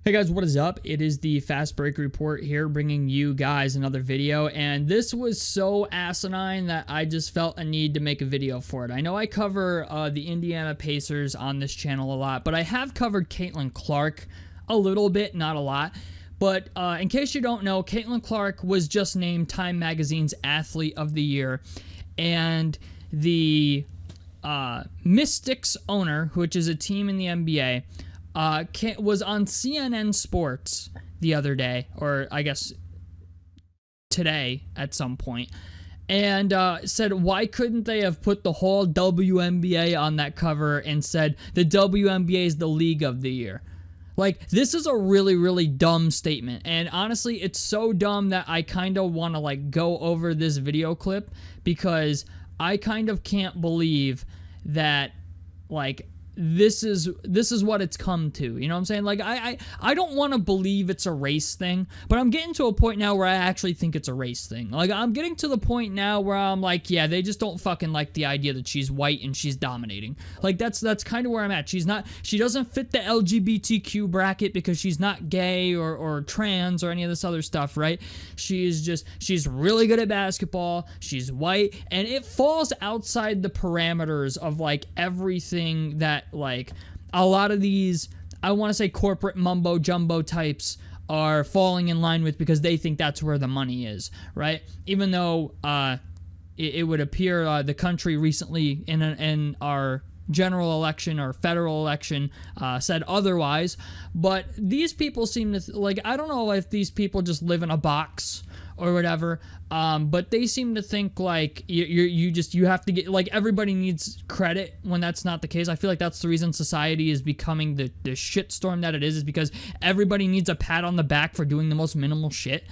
Hey guys, what is up? It is the Fast Break Report here, bringing you guys another video, and this was so asinine that I just felt a need to make a video for it. I know I cover the Indiana Pacers on this channel a lot, but I have covered Caitlin Clark a little bit, not a lot. But in case you don't know, Caitlin Clark was just named Time Magazine's Athlete of the Year, and the Mystics owner, which is a team in the NBA, was on CNN Sports the other day, or I guess today at some point, and said, why couldn't they have put the whole WNBA on that cover and said the WNBA is the league of the year? Like, this is a really, really dumb statement, and honestly, it's so dumb that I kind of want to, like, go over this video clip, because I kind of can't believe that, like, this is what it's come to. You know what I'm saying? Like, I don't want to believe it's a race thing, but I'm getting to a point now where I actually think it's a race thing. Like, I'm getting to the point now where I'm like, yeah, they just don't fucking like the idea that she's white and she's dominating. Like, that's kind of where I'm at. She doesn't fit the LGBTQ bracket because she's not gay or trans or any of this other stuff, right? She's really good at basketball. She's white, and it falls outside the parameters of, like, everything that, like, a lot of these, I want to say, corporate mumbo jumbo types are falling in line with, because they think that's where the money is, right? Even though it would appear the country recently in our general election or federal election said otherwise, but these people seem to like, I don't know if these people just live in a box or whatever, but they seem to think like you have to get, like, everybody needs credit when that's not the case. I feel like that's the reason society is becoming the shitstorm that it is because everybody needs a pat on the back for doing the most minimal shit.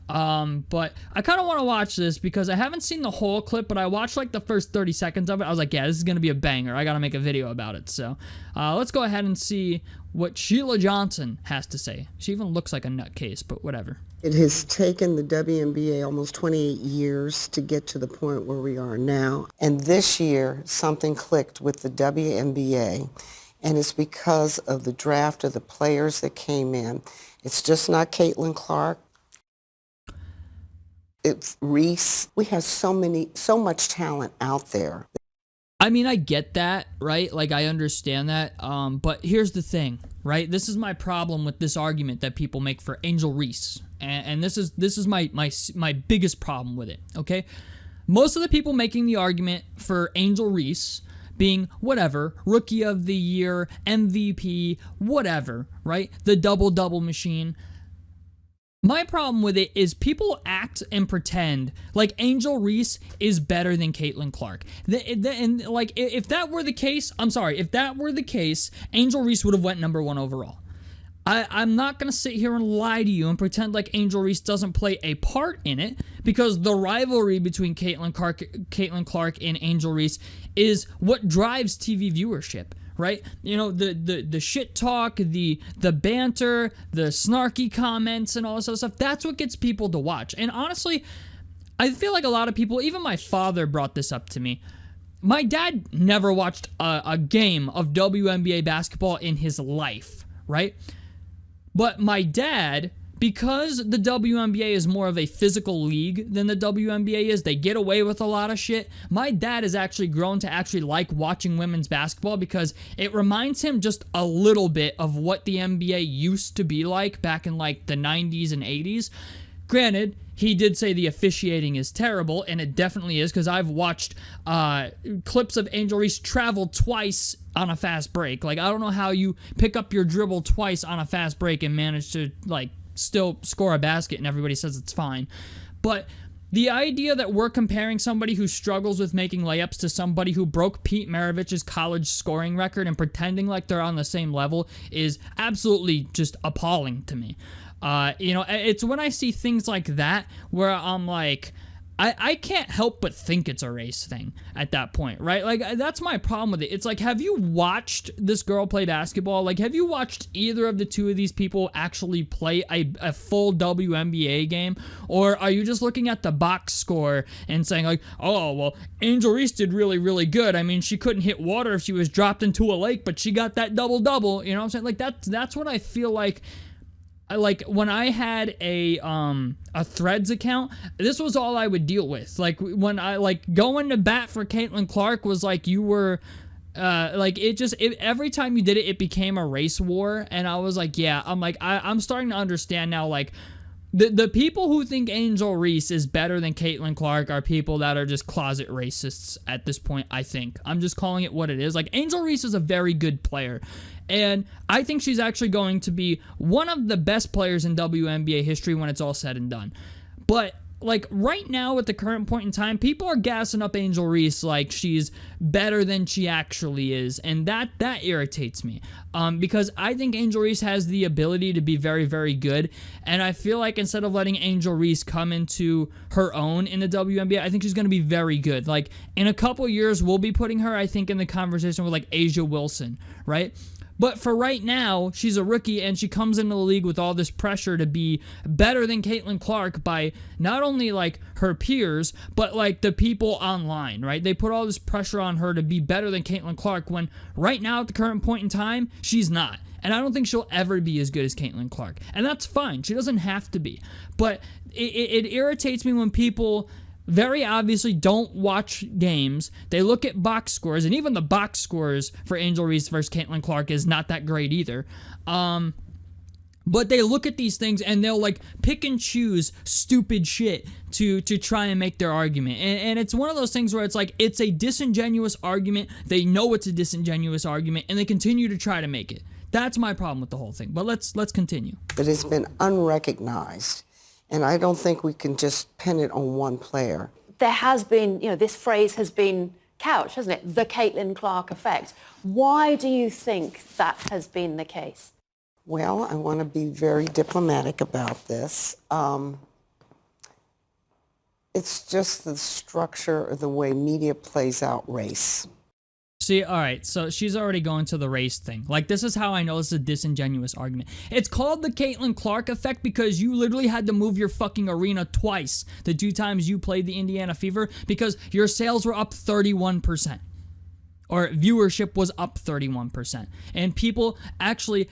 But I kind of want to watch this because I haven't seen the whole clip, but I watched like the first 30 seconds of it. I was like, yeah, this is going to be a banger. I got to make a video about it. So, let's go ahead and see what Sheila Johnson has to say. She even looks like a nutcase, but whatever. It has taken the WNBA almost 28 years to get to the point where we are now. And this year, something clicked with the WNBA, and it's because of the draft of the players that came in. It's just not Caitlin Clark. It's Reese. We have so much talent out there. I mean, I get that, right? Like, I understand that. But here's the thing, right? This is my problem with this argument that people make for Angel Reese, and this is my biggest problem with it. Okay, most of the people making the argument for Angel Reese being whatever, rookie of the year, MVP, whatever, right? The double machine. My problem with it is people act and pretend like Angel Reese is better than Caitlin Clark. And like, if that were the case, I'm sorry, if that were the case, Angel Reese would have went #1 overall. I'm not going to sit here and lie to you and pretend like Angel Reese doesn't play a part in it, because the rivalry between Caitlin Clark and Angel Reese is what drives TV viewership. Right? You know, the shit talk, the banter, the snarky comments, and all this other stuff, that's what gets people to watch. And honestly, I feel like a lot of people, even my father brought this up to me. My dad never watched a game of WNBA basketball in his life, right? But my dad, because the WNBA is more of a physical league than the WNBA is, they get away with a lot of shit. My dad has actually grown to actually like watching women's basketball because it reminds him just a little bit of what the NBA used to be like back in like the 90s and 80s. Granted, he did say the officiating is terrible, and it definitely is, because I've watched clips of Angel Reese travel twice on a fast break. Like, I don't know how you pick up your dribble twice on a fast break and manage to, like, still score a basket and everybody says it's fine. But the idea that we're comparing somebody who struggles with making layups to somebody who broke Pete Maravich's college scoring record and pretending like they're on the same level is absolutely just appalling to me. You know, it's when I see things like that where I'm like, I can't help but think it's a race thing at that point, right? Like, that's my problem with it. It's like, have you watched this girl play basketball? Like, have you watched either of the two of these people actually play a full WNBA game? Or are you just looking at the box score and saying, like, oh, well, Angel Reese did really, really good. I mean, she couldn't hit water if she was dropped into a lake, but she got that double-double. You know what I'm saying? Like, that's what I feel like like when I had a Threads account, this was all I would deal with. Like when I like going to bat for Caitlin Clark was like you were like every time you did it, it became a race war, and I was like, yeah, I'm starting to understand now, like the people who think Angel Reese is better than Caitlin Clark are people that are just closet racists at this point. I think I'm just calling it what it is. Like, Angel Reese is a very good player, and I think she's actually going to be one of the best players in WNBA history when it's all said and done. But like right now at the current point in time, people are gassing up Angel Reese like she's better than she actually is, and that irritates me, because I think Angel Reese has the ability to be very, very good, and I feel like instead of letting Angel Reese come into her own in the WNBA, I think she's going to be very good. Like in a couple years, we'll be putting her, I think, in the conversation with like Asia Wilson, right? But for right now, she's a rookie, and she comes into the league with all this pressure to be better than Caitlin Clark by not only, like, her peers, but, like, the people online, right? They put all this pressure on her to be better than Caitlin Clark when right now, at the current point in time, she's not. And I don't think she'll ever be as good as Caitlin Clark. And that's fine. She doesn't have to be. But it irritates me when people very obviously don't watch games. They look at box scores, and even the box scores for Angel Reese versus Caitlin Clark is not that great either. But they look at these things and they'll like pick and choose stupid shit to try and make their argument. And it's one of those things where it's like it's a disingenuous argument. They know it's a disingenuous argument, and they continue to try to make it. That's my problem with the whole thing. But let's continue. But it's been unrecognized. And I don't think we can just pin it on one player. There has been, this phrase has been couched, hasn't it? The Caitlin Clark effect. Why do you think that has been the case? Well, I want to be very diplomatic about this. It's just the structure of the way media plays out race. See, all right, so she's already going to the race thing. Like, this is how I know this is a disingenuous argument. It's called the Caitlin Clark effect because you literally had to move your fucking arena twice the 2 times you played the Indiana Fever because your sales were up 31%. Or viewership was up 31%. And people actually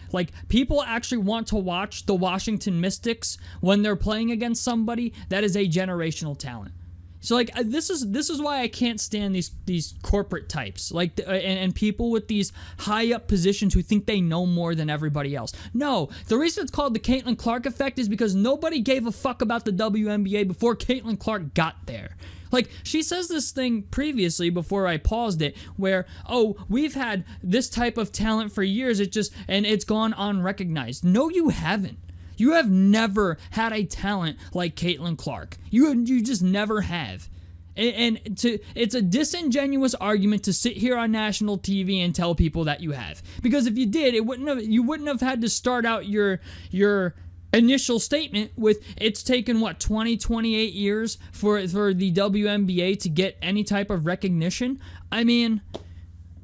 want to watch the Washington Mystics when they're playing against somebody that is a generational talent. So like this is why I can't stand these corporate types like and people with these high up positions who think they know more than everybody else. No, the reason it's called the Caitlin Clark effect is because nobody gave a fuck about the WNBA before Caitlin Clark got there. Like, she says this thing previously before I paused it where, oh, we've had this type of talent for years, it's gone unrecognized. No, you haven't. You have never had a talent like Caitlin Clark. You just never have. It's a disingenuous argument to sit here on national TV and tell people that you have. Because if you did, you wouldn't have had to start out your initial statement with it's taken 28 years for the WNBA to get any type of recognition. I mean,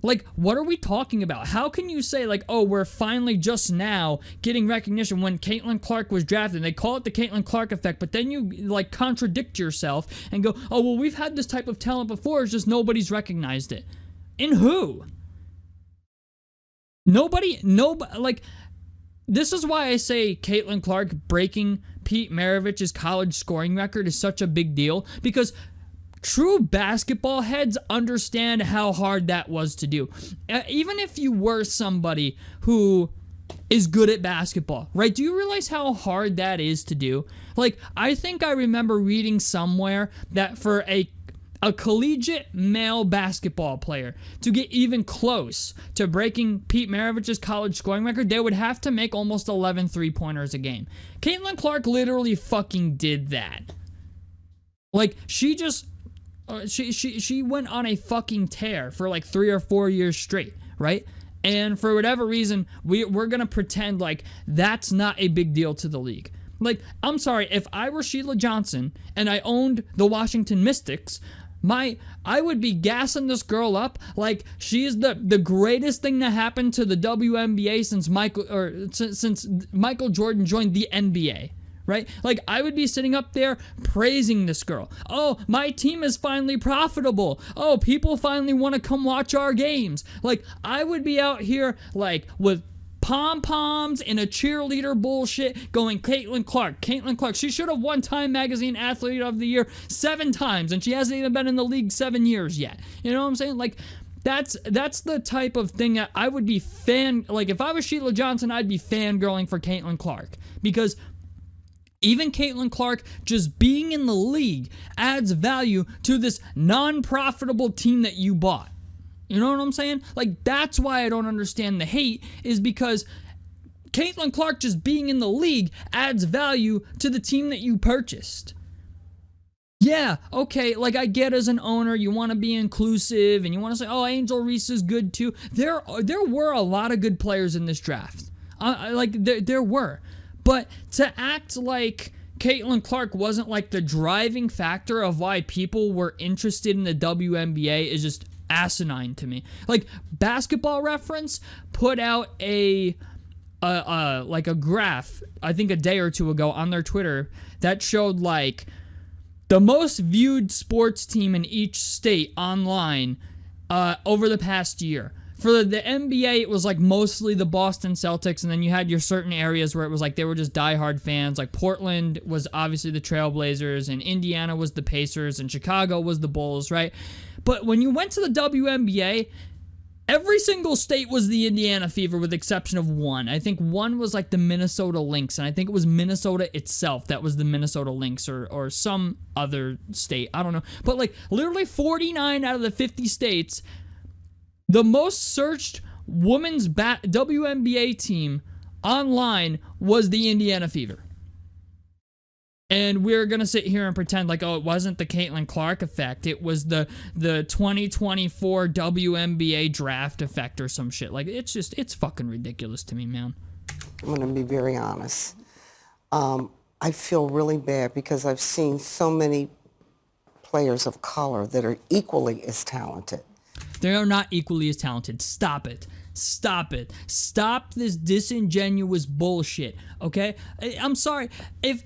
like, what are we talking about? How can you say, like, oh, we're finally just now getting recognition when Caitlin Clark was drafted? They call it the Caitlin Clark effect, but then you, like, contradict yourself and go, oh, well, we've had this type of talent before, it's just nobody's recognized it. In who? Nobody, like, this is why I say Caitlin Clark breaking Pete Maravich's college scoring record is such a big deal, because true basketball heads understand how hard that was to do. Even if you were somebody who is good at basketball, right? Do you realize how hard that is to do? Like, I think I remember reading somewhere that for a collegiate male basketball player to get even close to breaking Pete Maravich's college scoring record, they would have to make almost 11 3-pointers a game. Caitlin Clark literally fucking did that. Like, she just... She went on a fucking tear for like 3 or 4 years straight, right? And for whatever reason, we're gonna pretend like that's not a big deal to the league. Like, I'm sorry, if I were Sheila Johnson and I owned the Washington Mystics, I would be gassing this girl up like she is the greatest thing to happen to the WNBA since Michael Jordan joined the NBA. Right? Like, I would be sitting up there praising this girl. Oh, my team is finally profitable. Oh, people finally want to come watch our games. Like, I would be out here, like, with pom-poms and a cheerleader bullshit going, Caitlin Clark. She should have won Time Magazine Athlete of the Year 7 times, and she hasn't even been in the league 7 years yet. You know what I'm saying? Like, that's the type of thing that I would be like, if I was Sheila Johnson, I'd be fangirling for Caitlin Clark. Because even Caitlin Clark just being in the league adds value to this non-profitable team that you bought. You know what I'm saying? Like, that's why I don't understand the hate, is because Caitlin Clark just being in the league adds value to the team that you purchased. Yeah, okay, like, I get as an owner, you want to be inclusive, and you want to say, oh, Angel Reese is good too. There were a lot of good players in this draft. There were. But to act like Caitlin Clark wasn't, like, the driving factor of why people were interested in the WNBA is just asinine to me. Like, Basketball Reference put out a graph, I think a day or two ago, on their Twitter that showed, like, the most viewed sports team in each state online over the past year. For the NBA, it was like mostly the Boston Celtics, and then you had your certain areas where it was like they were just diehard fans. Like Portland was obviously the Trailblazers, and Indiana was the Pacers, and Chicago was the Bulls, right? But when you went to the WNBA, every single state was the Indiana Fever with the exception of one. I think one was like the Minnesota Lynx, and I think it was Minnesota itself that was the Minnesota Lynx, or some other state. I don't know. But like literally 49 out of the 50 states, the most searched women's WNBA team online was the Indiana Fever. And we're going to sit here and pretend like, oh, it wasn't the Caitlin Clark effect. It was the 2024 WNBA draft effect or some shit. Like, it's fucking ridiculous to me, man. I'm going to be very honest. I feel really bad because I've seen so many players of color that are equally as talented. They are not equally as talented. Stop it. Stop it. Stop this disingenuous bullshit, okay? I'm sorry. If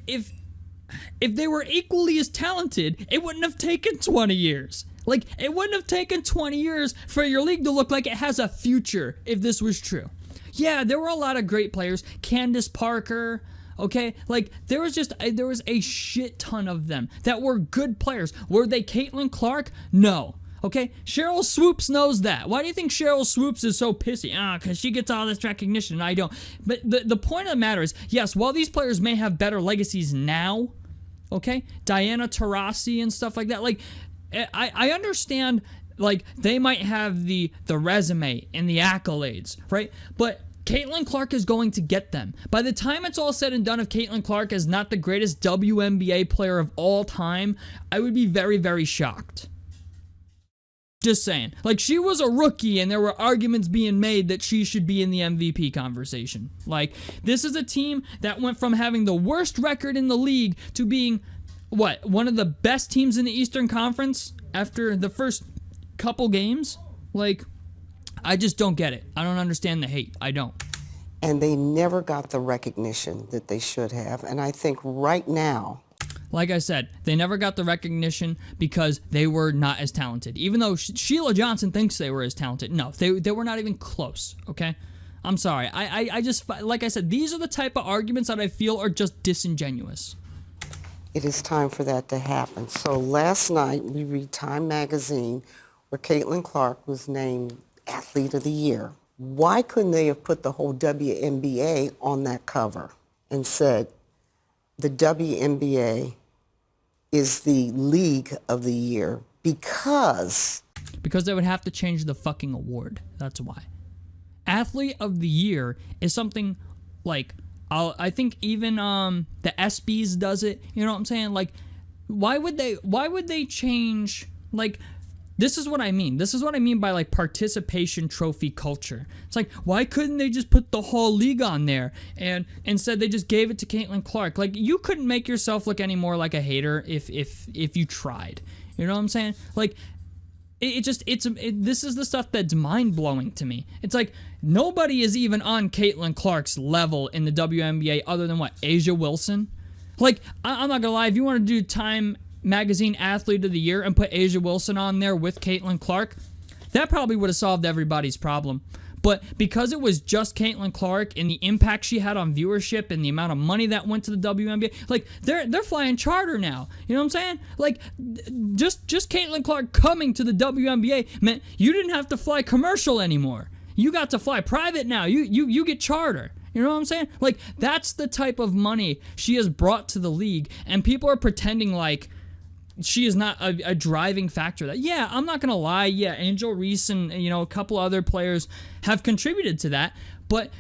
they were equally as talented, it wouldn't have taken 20 years. Like, it wouldn't have taken 20 years for your league to look like it has a future if this was true. Yeah, there were a lot of great players. Candace Parker, okay? Like, there was a shit ton of them that were good players. Were they Caitlin Clark? No. Okay, Cheryl Swoops knows that. Why do you think Cheryl Swoops is so pissy? Because she gets all this recognition and I don't. But the point of the matter is, yes, while these players may have better legacies now, okay, Diana Taurasi and stuff like that, like, I understand, like, they might have the resume and the accolades, right? But Caitlin Clark is going to get them. By the time it's all said and done, if Caitlin Clark is not the greatest WNBA player of all time, I would be very, very shocked. Just saying. Like, she was a rookie and there were arguments being made that she should be in the MVP conversation. Like, this is a team that went from having the worst record in the league to being, one of the best teams in the Eastern Conference after the first couple games? Like, I just don't get it. I don't understand the hate. I don't. And they never got the recognition that they should have. And I think right now, like I said, they never got the recognition because they were not as talented. Even though Sheila Johnson thinks they were as talented. No, they were not even close, okay? I'm sorry. I just, like I said, these are the type of arguments that I feel are just disingenuous. it is time for that to happen. So last night, we read Time Magazine, where Caitlin Clark was named Athlete of the Year. Why couldn't they have put the whole WNBA on that cover and said, the WNBA is the league of the year because they would have to change the fucking award. That's why. Athlete of the Year is something like, I think even the ESPYs does it. You know what I'm saying? Like, why would they change, like, this is what I mean. This is what I mean by, like, participation trophy culture. It's like, why couldn't they just put the whole league on there? And instead they just gave it to Caitlin Clark. Like, you couldn't make yourself look any more like a hater if you tried. You know what I'm saying? Like, this is the stuff that's mind-blowing to me. It's like, nobody is even on Caitlin Clark's level in the WNBA other than, what, Asia Wilson? Like, I'm not gonna lie, if you want to do Time Magazine Athlete of the Year and put Asia Wilson on there with Caitlin Clark, that probably would have solved everybody's problem. But because it was just Caitlin Clark and the impact she had on viewership and the amount of money that went to the WNBA, like they're flying charter now. You know what I'm saying? Like just Caitlin Clark coming to the WNBA meant you didn't have to fly commercial anymore. You got to fly private now. You get charter. You know what I'm saying? Like that's the type of money she has brought to the league, and people are pretending like she is not a driving factor. That yeah, I'm not gonna lie. Yeah, Angel Reese and a couple other players have contributed to that, but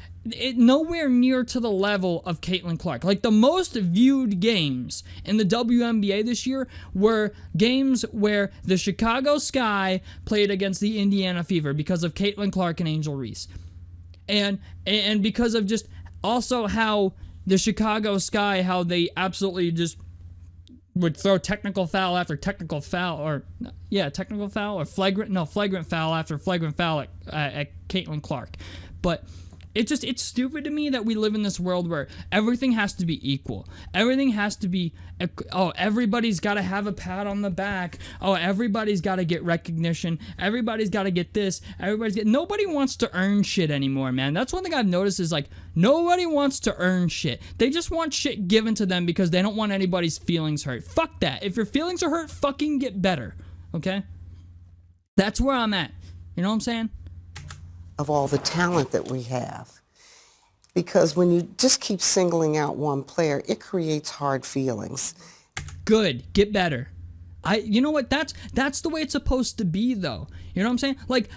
nowhere near to the level of Caitlin Clark. Like the most viewed games in the WNBA this year were games where the Chicago Sky played against the Indiana Fever because of Caitlin Clark and Angel Reese, and because of just also how the Chicago Sky, how they absolutely just would throw technical foul after technical foul, or flagrant foul after flagrant foul at Caitlin Clark. But it's stupid to me that we live in this world where everything has to be equal. Everything has to be, everybody's got to have a pat on the back. Oh, everybody's got to get recognition. Everybody's got to get this. Nobody wants to earn shit anymore, man. That's one thing I've noticed is like nobody wants to earn shit. They just want shit given to them because they don't want anybody's feelings hurt. Fuck that. If your feelings are hurt, fucking get better. Okay? That's where I'm at. You know what I'm saying? Of all the talent that we have. Because when you just keep singling out one player, it creates hard feelings. Good. Get better. You know what? That's the way it's supposed to be, though. You know what I'm saying? Like,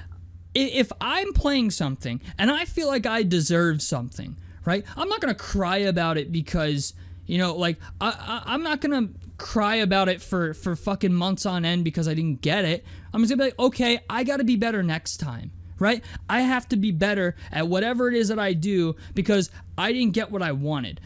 if I'm playing something and I feel like I deserve something, right? I'm not going to cry about it because, I'm not going to cry about it for fucking months on end because I didn't get it. I'm just going to be like, okay, I got to be better next time. Right? I have to be better at whatever it is that I do because I didn't get what I wanted.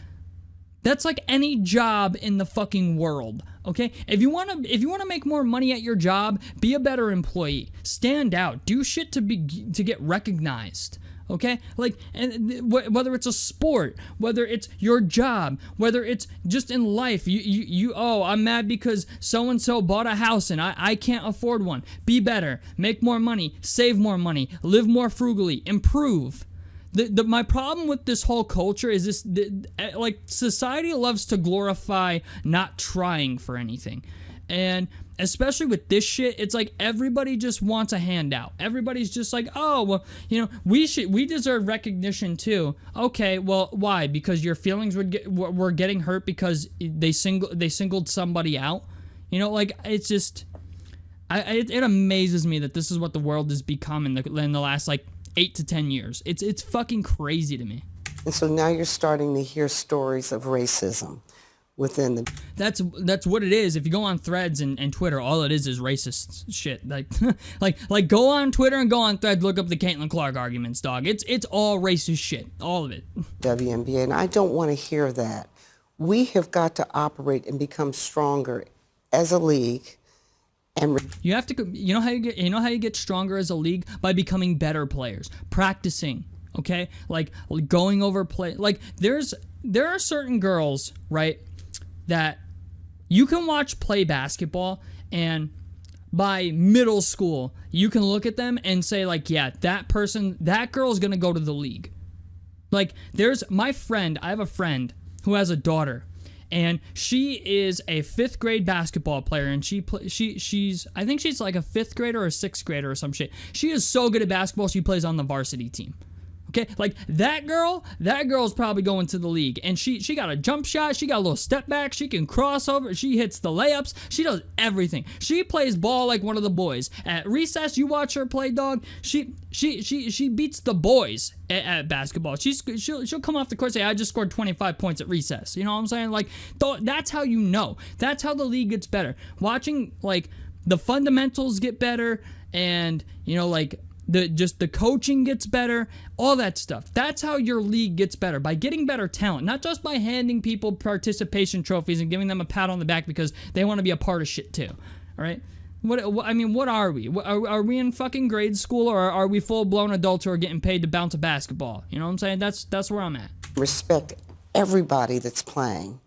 That's like any job in the fucking world, okay? If you want to make more money at your job, be a better employee. Stand out. Do shit to get recognized. Okay? Like, and whether it's a sport, whether it's your job, whether it's just in life, I'm mad because so-and-so bought a house and I can't afford one. Be better. Make more money. Save more money. Live more frugally. Improve. My problem with this whole culture is this, like, society loves to glorify not trying for anything. And especially with this shit, it's like everybody just wants a handout. Everybody's just like, oh, well, we deserve recognition too. Okay, well, why? Because your feelings were getting hurt because they singled somebody out. It's just, it amazes me that this is what the world has become in the last 8 to 10 years. It's fucking crazy to me. And so now you're starting to hear stories of racism within the... That's what it is. If you go on Threads and Twitter, all it is racist shit. Like go on Twitter and go on Threads, look up the Caitlin Clark arguments, dog. It's all racist shit, all of it. WNBA, and I don't want to hear that. We have got to operate and become stronger as a league. And you have to. You know how you get stronger as a league? By becoming better players, practicing. Okay, like going over play. Like there are certain girls, right, that you can watch play basketball, and by middle school, you can look at them and say, like, yeah, that girl is gonna go to the league. Like, I have a friend who has a daughter, and she is a 5th grade basketball player, and she's I think she's like a 5th grader or a 6th grader or some shit. She is so good at basketball, she plays on the varsity team. Okay, like that girl's probably going to the league, and she got a jump shot, she got a little step back, she can cross over, she hits the layups, she does everything. She plays ball like one of the boys. At recess, you watch her play, dog. She beats the boys at basketball. She'll come off the court and say, I just scored 25 points at recess. You know what I'm saying? Like, that's how you know. That's how the league gets better. Watching, like, the fundamentals get better, and the coaching gets better, all that stuff. That's how your league gets better, by getting better talent, not just by handing people participation trophies and giving them a pat on the back because they want to be a part of shit too. All right? What are we? Are we in fucking grade school, or are we full-blown adults who are getting paid to bounce a basketball? You know what I'm saying? That's where I'm at. Respect everybody that's playing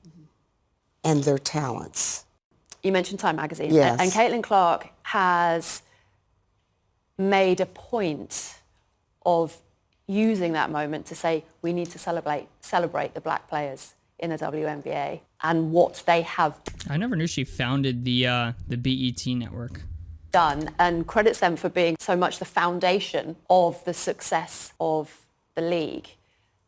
and their talents. You mentioned Time Magazine. Yes. And Caitlin Clark has made a point of using that moment to say we need to celebrate the black players in the WNBA and what they have I never knew she founded the BET network. done, and credits them for being so much the foundation of the success of the league.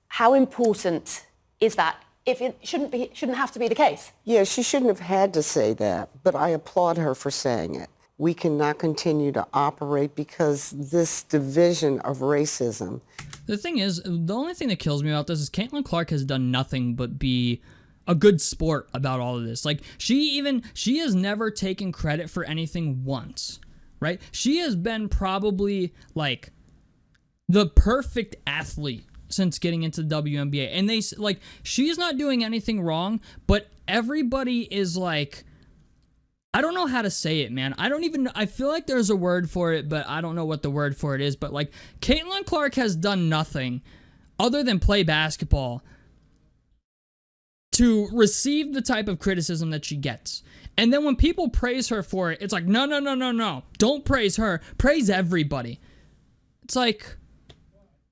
How important is that if it shouldn't have to be the case? Yeah, she shouldn't have had to say that, but I applaud her for saying it. We cannot continue to operate because this division of racism. The thing is, the only thing that kills me about this is Caitlin Clark has done nothing but be a good sport about all of this. Like, she has never taken credit for anything once, right? She has been probably like the perfect athlete since getting into the WNBA. And they, like, she's not doing anything wrong, but everybody is like, I don't know how to say it, man. I feel like there's a word for it, but I don't know what the word for it is. But, like, Caitlin Clark has done nothing other than play basketball to receive the type of criticism that she gets. And then when people praise her for it, it's like, no. Don't praise her. Praise everybody. It's like,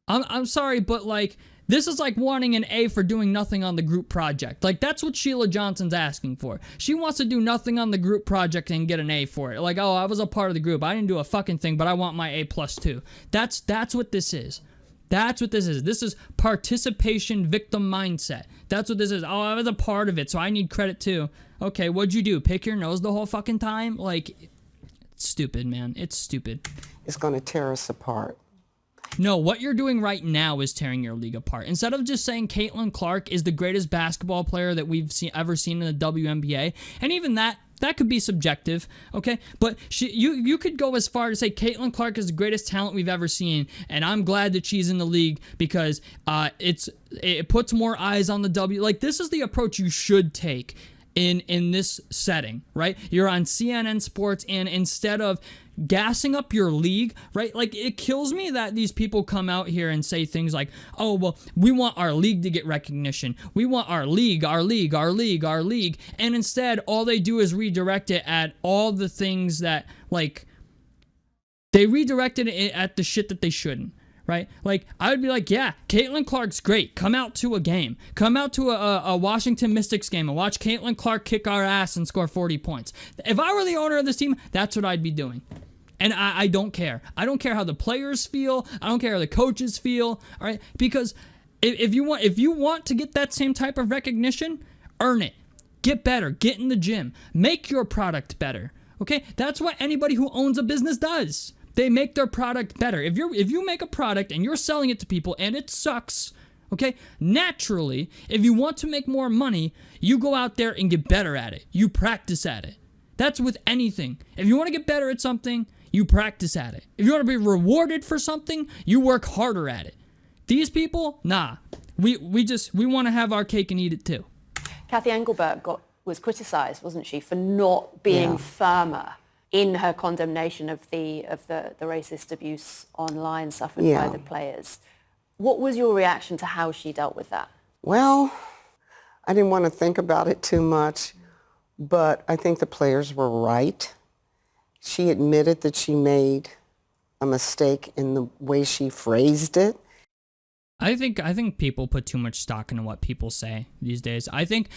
I'm sorry, but, like, this is like wanting an A for doing nothing on the group project. Like, that's what Sheila Johnson's asking for. She wants to do nothing on the group project and get an A for it. Like, oh, I was a part of the group. I didn't do a fucking thing, but I want my A+ too. That's what this is. That's what this is. This is participation victim mindset. That's what this is. Oh, I was a part of it, so I need credit too. Okay, what'd you do? Pick your nose the whole fucking time? Like, it's stupid, man. It's stupid. It's going to tear us apart. No, what you're doing right now is tearing your league apart. Instead of just saying Caitlin Clark is the greatest basketball player that we've ever seen in the WNBA, and even that could be subjective, okay? But you could go as far to say Caitlin Clark is the greatest talent we've ever seen, and I'm glad that she's in the league because it puts more eyes on the W. Like, this is the approach you should take in this setting, right? You're on CNN Sports, and instead of gassing up your league, right? Like, it kills me that these people come out here and say things like, oh, well, we want our league to get recognition. We want our league. And instead, all they do is redirect it at all the things that, like, they redirected it at the shit that they shouldn't. Right? Like, I would be like, yeah, Caitlin Clark's great. Come out to a game. Come out to a Washington Mystics game and watch Caitlin Clark kick our ass and score 40 points. If I were the owner of this team, that's what I'd be doing. And I don't care. I don't care how the players feel. I don't care how the coaches feel. All right? Because if you want to get that same type of recognition, earn it. Get better. Get in the gym. Make your product better. Okay? That's what anybody who owns a business does. They make their product better. If you make a product and you're selling it to people and it sucks, okay, naturally, if you want to make more money, you go out there and get better at it. You practice at it. That's with anything. If you want to get better at something, you practice at it. If you want to be rewarded for something, you work harder at it. These people, nah. We want to have our cake and eat it too. Kathy Engelbert was criticised, wasn't she, for not being firmer in her condemnation of the racist abuse online suffered by the players. What was your reaction to how she dealt with that? Well, I didn't want to think about it too much, but I think the players were right. She admitted that she made a mistake in the way she phrased it. I think people put too much stock into what people say these days. I think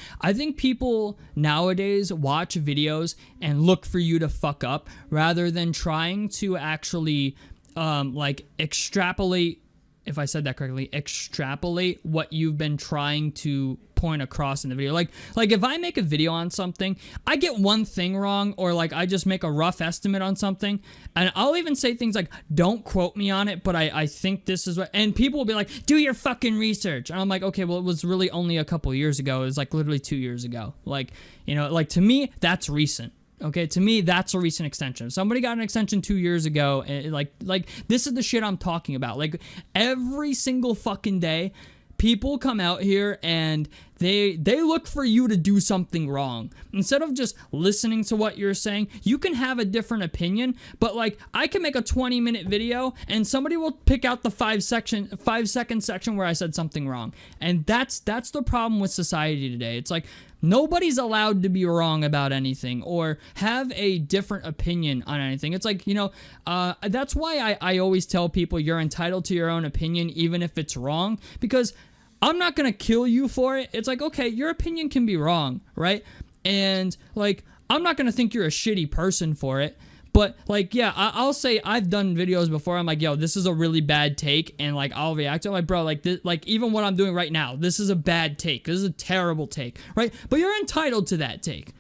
people nowadays watch videos and look for you to fuck up rather than trying to actually like extrapolate, if I said that correctly, extrapolate what you've been trying to point across in the video. Like if I make a video on something, I get one thing wrong, or like I just make a rough estimate on something, and I'll even say things like, don't quote me on it, but I think this is what, and people will be like, do your fucking research. And I'm like, okay, well, it was really only a couple years ago. It was like literally 2 years ago. Like, you know, like to me, that's recent. Okay, to me, that's a recent extension. If somebody got an extension 2 years ago, and like this is the shit I'm talking about. Like every single fucking day, people come out here and They look for you to do something wrong. Instead of just listening to what you're saying, you can have a different opinion, but like I can make a 20-minute video and somebody will pick out the 5-second section where I said something wrong. And that's the problem with society today. It's like nobody's allowed to be wrong about anything or have a different opinion on anything. It's like, that's why I always tell people you're entitled to your own opinion even if it's wrong, because I'm not going to kill you for it. It's like, okay, your opinion can be wrong, right? And like, I'm not going to think you're a shitty person for it. But like, yeah, I'll say I've done videos before. I'm like, yo, this is a really bad take. And like, I'll react to it. I'm like, bro, like this, like even what I'm doing right now, this is a bad take. This is a terrible take, right? But you're entitled to that take.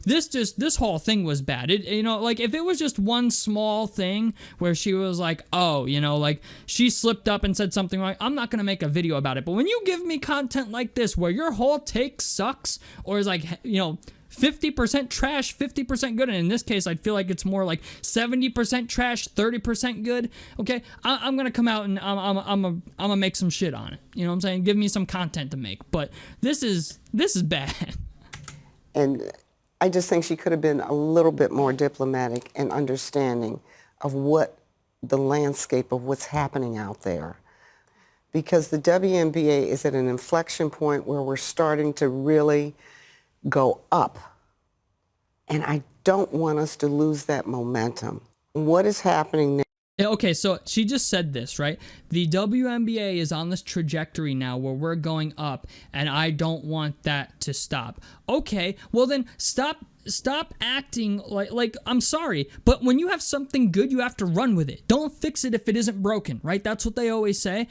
This whole thing was bad. Like if it was just one small thing where she was like, oh, like she slipped up and said something wrong, I'm not going to make a video about it. But when you give me content like this where your whole take sucks or is like, 50% trash, 50% good, and in this case, I feel like it's more like 70% trash, 30% good. Okay, I'm gonna come out and I'm gonna make some shit on it. You know what I'm saying? Give me some content to make. But this is bad. And I just think she could have been a little bit more diplomatic and understanding of what the landscape of what's happening out there. Because the WNBA is at an inflection point where we're starting to really go up. And I don't want us to lose that momentum. What is happening now? Okay, so she just said this, right? The WNBA is on this trajectory now where we're going up, and I don't want that to stop. Okay, well then stop acting like I'm sorry, but when you have something good, you have to run with it. Don't fix it if it isn't broken, right? That's what they always say.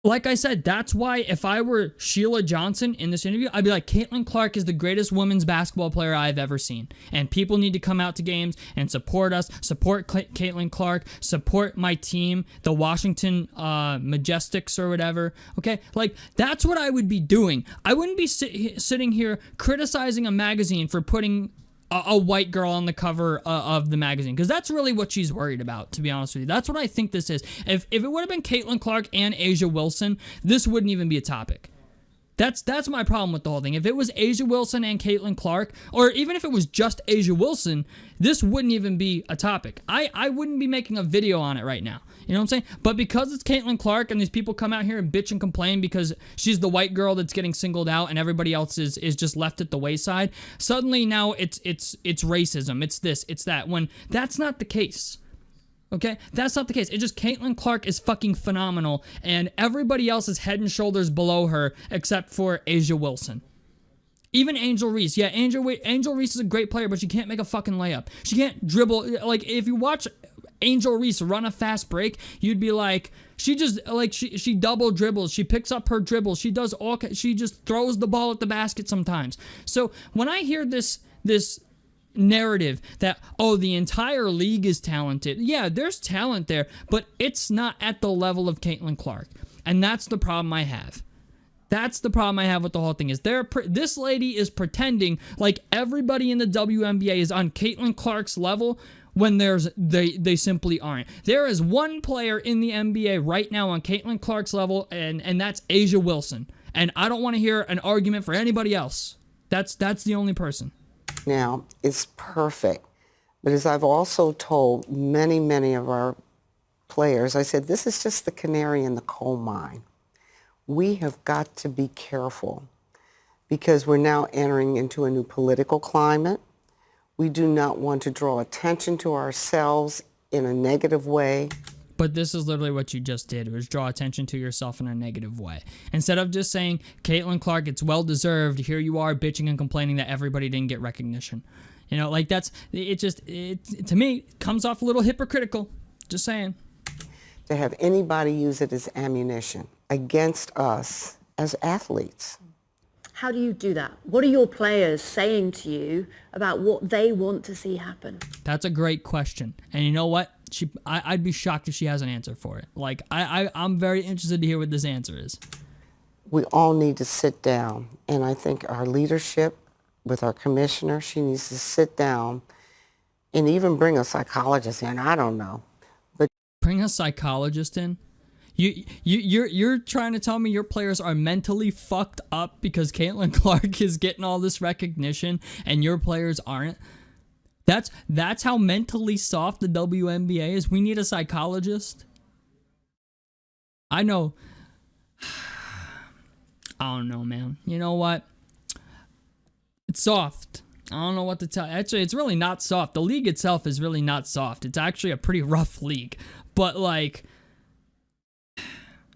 Like I said, that's why if I were Sheila Johnson in this interview, I'd be like, Caitlin Clark is the greatest women's basketball player I've ever seen. And people need to come out to games and support us, support Caitlin Clark, support my team, the Washington Majestics or whatever. Okay? Like, that's what I would be doing. I wouldn't be sitting here criticizing a magazine for putting a white girl on the cover of the magazine, because that's really what she's worried about, to be honest with you. That's what I think this is. If it would have been Caitlin Clark and Asia Wilson, this wouldn't even be a topic. That's my problem with the whole thing. If it was Asia Wilson and Caitlin Clark, or even if it was just Asia Wilson, this wouldn't even be a topic. I wouldn't be making a video on it right now. You know what I'm saying? But because it's Caitlin Clark and these people come out here and bitch and complain because she's the white girl that's getting singled out and everybody else is just left at the wayside, suddenly now it's racism, it's this, it's that, when that's not the case. Okay? That's not the case. It's just Caitlin Clark is fucking phenomenal and everybody else is head and shoulders below her except for Asia Wilson. Even Angel Reese. Yeah, Angel Reese is a great player, but she can't make a fucking layup. She can't dribble. Like, if you watch Angel Reese run a fast break, you'd be like, she just, like, she double dribbles. She picks up her dribble. She just throws the ball at the basket sometimes. So when I hear this narrative that, oh, the entire league is talented. Yeah, there's talent there, but it's not at the level of Caitlin Clark. And that's the problem I have. That's the problem I have with the whole thing, is this lady is pretending like everybody in the WNBA is on Caitlin Clark's level when they simply aren't. There is one player in the NBA right now on Caitlin Clark's level, and that's Asia Wilson. And I don't want to hear an argument for anybody else. That's the only person. Now, it's perfect. But as I've also told many, many of our players, I said, this is just the canary in the coal mine. We have got to be careful because we're now entering into a new political climate. We do not want to draw attention to ourselves in a negative way. But this is literally what you just did, was draw attention to yourself in a negative way. Instead of just saying, Caitlin Clark, it's well-deserved, here you are bitching and complaining that everybody didn't get recognition. You know, like to me, it comes off a little hypocritical. Just saying. To have anybody use it as ammunition against us as athletes. How do you do that? What are your players saying to you about what they want to see happen? That's a great question. And you know what? I'd be shocked if she has an answer for it. Like, I'm very interested to hear what this answer is. We all need to sit down. And I think our leadership with our commissioner, she needs to sit down and even bring a psychologist in. I don't know. But bring a psychologist in? You're trying to tell me your players are mentally fucked up because Caitlin Clark is getting all this recognition and your players aren't? That's how mentally soft the WNBA is. We need a psychologist. I know. I don't know, man. You know what? It's soft. I don't know what to tell you. Actually, it's really not soft. The league itself is really not soft. It's actually a pretty rough league. But, like,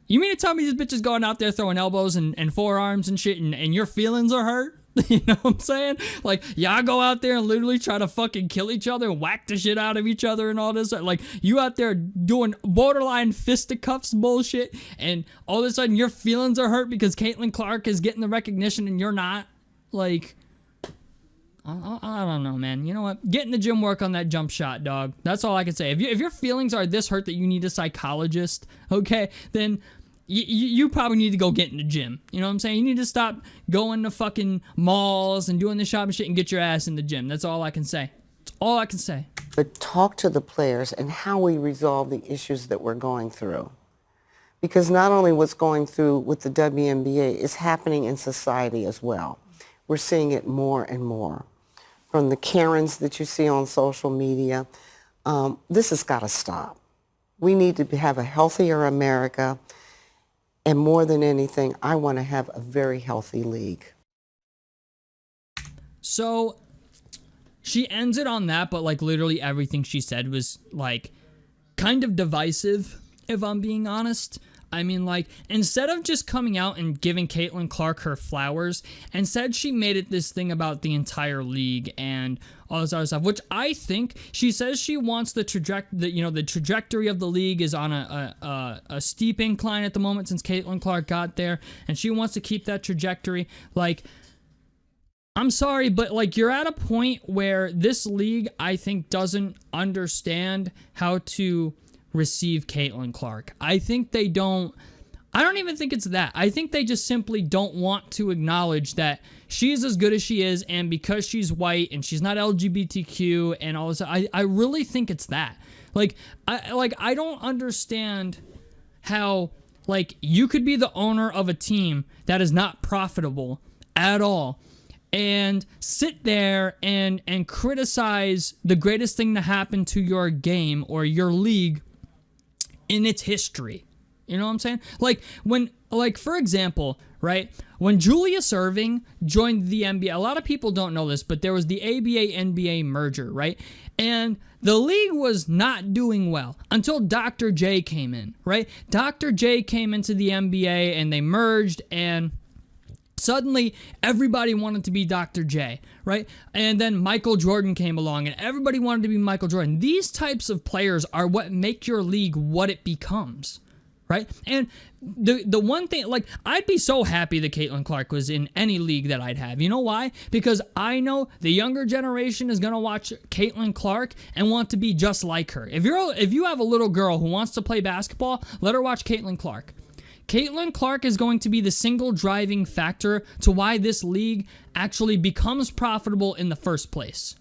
you mean to tell me this bitch is going out there throwing elbows and forearms and shit and your feelings are hurt? You know what I'm saying? Like, y'all go out there and literally try to fucking kill each other and whack the shit out of each other and all this. Like, you out there doing borderline fisticuffs bullshit and all of a sudden your feelings are hurt because Caitlin Clark is getting the recognition and you're not? Like, I don't know, man. You know what? Get in the gym, work on that jump shot, dog. That's all I can say. If your feelings are this hurt that you need a psychologist, okay, then you probably need to go get in the gym. You know what I'm saying? You need to stop going to fucking malls and doing the shopping shit and get your ass in the gym. That's all I can say. That's all I can say. But talk to the players and how we resolve the issues that we're going through. Because not only what's going through with the WNBA is happening in society as well. We're seeing it more and more. From the Karens that you see on social media, this has got to stop. We need to have a healthier America. And more than anything, I want to have a very healthy league. So she ends it on that, but like literally everything she said was like kind of divisive, if I'm being honest. I mean, like, instead of just coming out and giving Caitlin Clark her flowers, instead she made it this thing about the entire league and all this other stuff, which I think she says she wants the trajectory of the league is on a steep incline at the moment since Caitlin Clark got there, and she wants to keep that trajectory. Like, I'm sorry, but like you're at a point where this league, I think, doesn't understand how to receive Caitlin Clark. I think they don't. I don't even think it's that. I think they just simply don't want to acknowledge that she's as good as she is, and because she's white and she's not LGBTQ and all this, I really think it's that. I don't understand how like you could be the owner of a team that is not profitable at all and sit there and criticize the greatest thing to happen to your game or your league in its history. You know what I'm saying? Like for example, right? When Julius Erving joined the NBA, a lot of people don't know this, but there was the ABA-NBA merger, right? And the league was not doing well until Dr. J came in, right? Dr. J came into the NBA and they merged, and suddenly everybody wanted to be Dr. J, right? And then Michael Jordan came along and everybody wanted to be Michael Jordan. These types of players are what make your league what it becomes, right? And the one thing, like, I'd be so happy that Caitlin Clark was in any league that I'd have. You know why? Because I know the younger generation is going to watch Caitlin Clark and want to be just like her. If you have a little girl who wants to play basketball, let her watch Caitlin Clark. Caitlin Clark is going to be the single driving factor to why this league actually becomes profitable in the first place.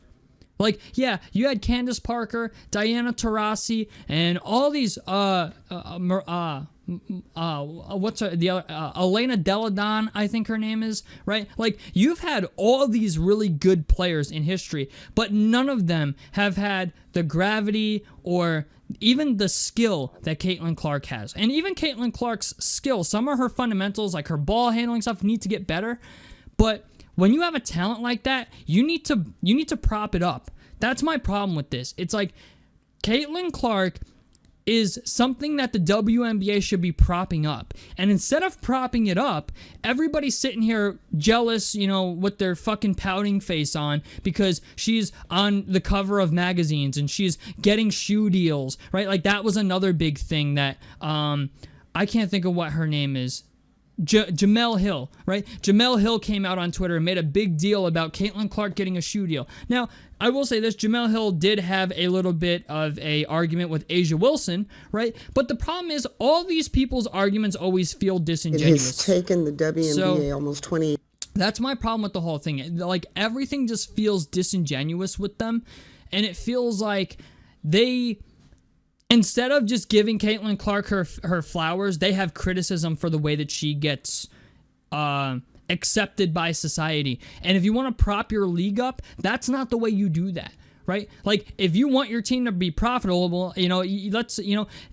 Like, yeah, you had Candace Parker, Diana Taurasi, and all these, what's the other, Elena Deladon, I think her name is, right? Like, you've had all these really good players in history, but none of them have had the gravity or even the skill that Caitlin Clark has. And even Caitlin Clark's skill, some of her fundamentals, like her ball handling stuff, need to get better. But when you have a talent like that, you need to prop it up. That's my problem with this. It's like Caitlin Clark is something that the WNBA should be propping up. And instead of propping it up, everybody's sitting here jealous, you know, with their fucking pouting face on because she's on the cover of magazines and she's getting shoe deals, right? Like, that was another big thing that, I can't think of what her name is. Jamel Hill, right? Jamel Hill came out on Twitter and made a big deal about Caitlin Clark getting a shoe deal. Now, I will say this, Jamel Hill did have a little bit of a argument with Asia Wilson, right? But the problem is all these people's arguments always feel disingenuous. It has taken the WNBA almost 20 years. That's my problem with the whole thing. Like, everything just feels disingenuous with them, and it feels like they instead of just giving Caitlin Clark her flowers, they have criticism for the way that she gets accepted by society. And if you want to prop your league up, that's not the way you do that. Right? Like, if you want your team to be profitable,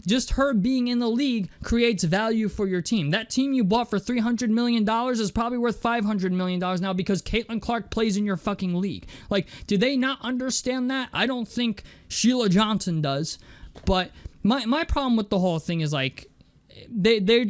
just her being in the league creates value for your team. That team you bought for $300 million is probably worth $500 million now because Caitlin Clark plays in your fucking league. Like, do they not understand that? I don't think Sheila Johnson does. But my problem with the whole thing is, like, they're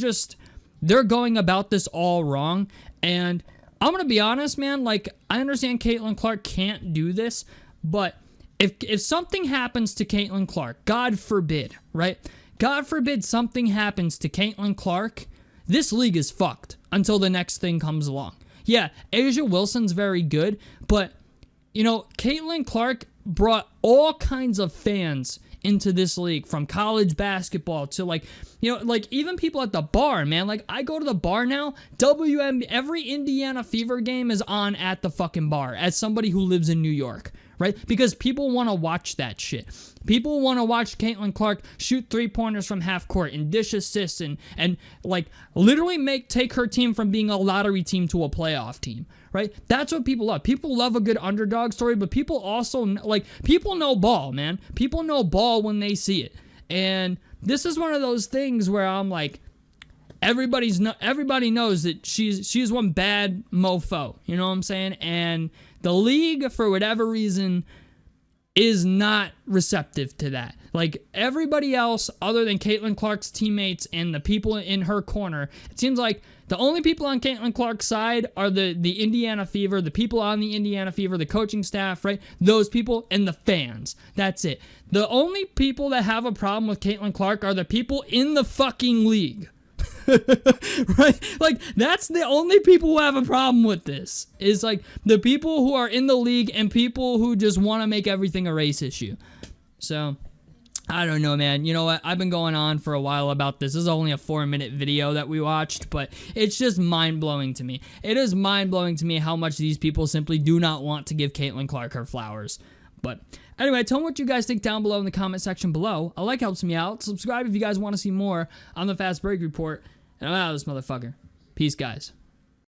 going about this all wrong. And I'm going to be honest, man, like, I understand Caitlin Clark can't do this, but if something happens to Caitlin Clark, God forbid, right? God forbid something happens to Caitlin Clark, this league is fucked until the next thing comes along. Yeah, Asia Wilson's very good, but, Caitlin Clark brought all kinds of fans into this league, from college basketball to, like even people at the bar, man. Like, I go to the bar now, every Indiana Fever game is on at the fucking bar, as somebody who lives in New York. Right? Because people want to watch that shit. People want to watch Caitlin Clark shoot 3-pointers from half court and dish assists and like literally take her team from being a lottery team to a playoff team. Right? That's what people love. People love a good underdog story, but people also people know ball, man. People know ball when they see it. And this is one of those things where I'm like, everybody knows that she's one bad mofo. You know what I'm saying? And the league, for whatever reason, is not receptive to that. Like, everybody else, other than Caitlin Clark's teammates and the people in her corner, it seems like the only people on Caitlin Clark's side are the Indiana Fever, the people on the Indiana Fever, the coaching staff, right? Those people, and the fans. That's it. The only people that have a problem with Caitlin Clark are the people in the fucking league. Right? Like, that's the only people who have a problem with this, is like the people who are in the league and people who just want to make everything a race issue. So, I don't know, man. You know what? I've been going on for a while about this. This is only a 4-minute video that we watched, but it's just mind-blowing to me. It is mind-blowing to me how much these people simply do not want to give Caitlin Clark her flowers. But anyway, tell me what you guys think down below in the comment section below. A like helps me out. Subscribe if you guys want to see more on the Fast Break Report. And I'm out of this motherfucker. Peace, guys.